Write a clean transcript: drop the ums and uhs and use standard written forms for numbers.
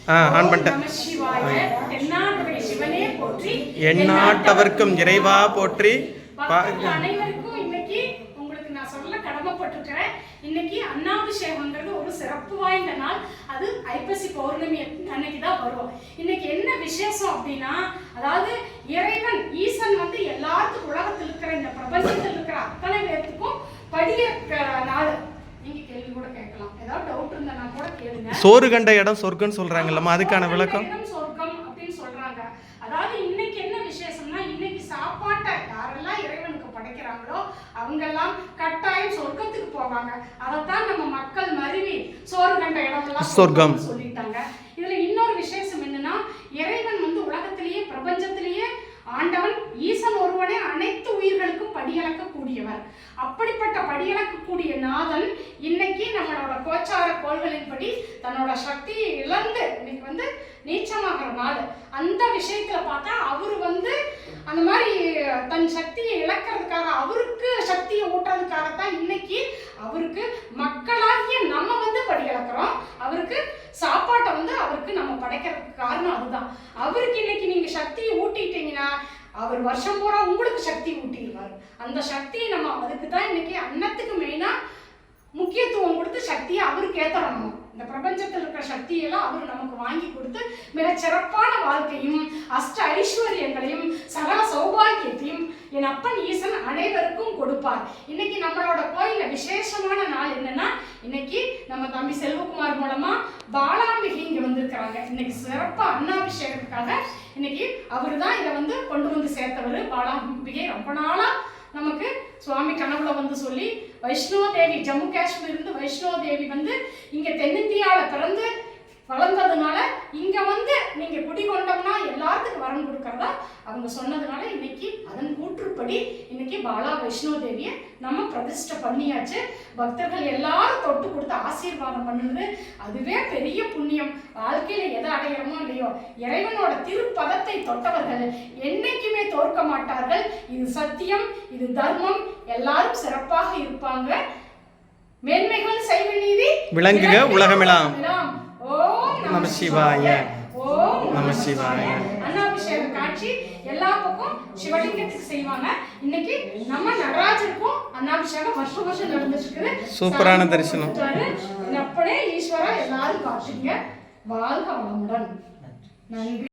On பண்ணிட்டேன். எந்நாட்டவர்க்கும் இறைவா போற்றி. அனைவருக்கும் இன்னைக்கு உங்களுக்கு நான் சொல்ல கடமைப்பட்டிருக்கிறேன். இன்னைக்கு அன்னாபிஷேகங்கிறது ஒரு சிறப்பு வாய்ந்த நாள். அது ஐப்பசி பௌர்ணமி அன்னைக்கு தான் வரும். இன்னைக்கு என்ன விசேஷம் அப்படின்னா, அதாவது இறைவன் ஈசன் வந்து எல்லாத்துக்கும் உலகத்தில் இருக்கிற இந்த பிரபஞ்சத்தில் இருக்கிற அத்தனை பேர்த்துக்கும் படியிருக்கிற நாள். நீங்க கேள்வி கூட கேட்கலாம், ஏதாவது டவுட் இருந்தா கூட கேளுங்க. சோறு கண்ட இடம் சொர்க்கம் சொல்றாங்கல்லம்மா, அதுக்கான விளக்கம். சொர்க்கம் அப்படின்னு சொல்றாங்க. அதாவது இன்னைக்கு என்ன விசேஷம்னா, இன்னைக்கு சாப்பாட்டை யாரெல்லாம் இறைவனுக்கு படைக்கிறாங்களோ அவங்கெல்லாம் கட்டாயம் சொர்க்கத்துக்கு போவாங்க. அதைத்தான் நம்ம மக்கள் மருவி சோறு கண்ட இடம்லாம் சொர்க்கம் சொல்லிட்டாங்க. இதுல இன்னொரு விசேஷம் என்னன்னா, இறைவன் வந்து உலகத்திலேயே பிரபஞ்சத்திலேயே ஆண்டவன் ஈசன் ஒருவனே அனைத்து உயிர்களுக்கும் படியளக்க கூடியவர். அப்படிப்பட்ட படியளக்க கூடிய நாதன் இன்னைக்கு நம்மளோட கோச்சார கோள்களின்படி தன்னோட சக்தியை இழந்து இன்னைக்கு வந்து நீச்சமாகிற நாள். அந்த விஷயத்துல பார்த்தா அவரு வந்து அந்த மாதிரி தன் சக்தியை இழக்கிறதுக்காக, அவருக்கு சக்தியை ஊட்டுறதுக்காகத்தான் இன்னைக்கு அவருக்கு மக்களாகிய நம்ம வந்து படி இழக்கிறோம். அவருக்கு சாப்பாட்டை வந்து அவருக்கு நம்ம படைக்கிறதுக்கு காரணம் அதுதான். அவருக்கு இன்னைக்கு நீங்க சக்தியை ஊட்டிட்டீங்கன்னா அவர் வருஷம் பூரா உங்களுக்கு சக்தி ஊட்டிடுவார். அந்த சக்தியை நம்ம அதுக்கு தான் இன்னைக்கு அன்னத்துக்கு மெயினா முக்கியத்துவம் கொடுத்து சக்தியை அவருக்கு ஏத்தணும். இந்த பிரபஞ்சத்தில் இருக்கிற சக்தியெல்லாம் அவர் நமக்கு வாங்கி கொடுத்து மிக சிறப்பான வாழ்க்கையும் அஷ்ட ஐஸ்வர்யங்களையும் சகல சௌபாகியத்தையும் என் அப்பன் ஈசன் அனைவருக்கும் கொடுப்பார். இன்னைக்கு நம்மளோட கோயில விசேஷமான நாள் என்னன்னா, இன்னைக்கு நம்ம தம்பி செல்வகுமார் மூலமா பாலாம்பிகை இங்க வந்திருக்கிறாங்க. இன்னைக்கு சிறப்பா அன்னாபிஷேகத்துக்காக இன்னைக்கு அவரு தான் இதை வந்து கொண்டு வந்து சேர்த்தவர். பாலாம்பிகை ரொம்ப நாளா நமக்கு சுவாமி கனவுல வந்து சொல்லி, வைஷ்ணவ தேவி ஜம்மு காஷ்மீர் இருந்து வைஷ்ணவ தேவி வந்து இங்க தென்னிந்தியாவில் பிறந்து வளர்ந்ததுனால இங்க வந்து நீங்க குடிகொண்டோம்னா எல்லாத்துக்கும் வரம் கொடுக்கறதா அவங்க சொன்னதுனால இன்னைக்கு அதன் கூற்றுப்படி இன்னைக்கு பாலா வைஷ்ணவ தேவியை நம்ம பிரதிஷ்டை பண்ணியாச்சு. பக்தர்கள் எல்லாரும் தொட்டு கொடுத்து ஆசீர்வாதம் பண்ணுறது அதுவே பெரிய புண்ணியம். வாழ்க்கையில எதை அடையிறமோ இல்லையோ, இறைவனோட திருப்பதத்தை தொட்டவர்கள் என்னைக்குமே தோற்க மாட்டார்கள். இது சத்தியம், இது தர்மம். எல்லாரும் சிறப்பாக இருப்பாங்க. மேன்மைகள் சைவ நீதி விளங்குக உலகமெல்லாம். ஓம் நம சிவாய. ஓம் நம சிவாய. அன்னாபிஷேக காட்சி எல்லா பக்கம் சிவலிங்கத்துக்கு செய்வாங்க. இன்னைக்கு நம்ம நடராஜருக்கும் அன்னாபிஷேகம் வருஷம் வருஷம் நடந்துட்டு இருக்குது. சூப்பரான தரிசனம். அப்படியே ஈஸ்வரா எல்லாரும் காட்டுங்க. வாழ்க வளமுடன். நன்றி.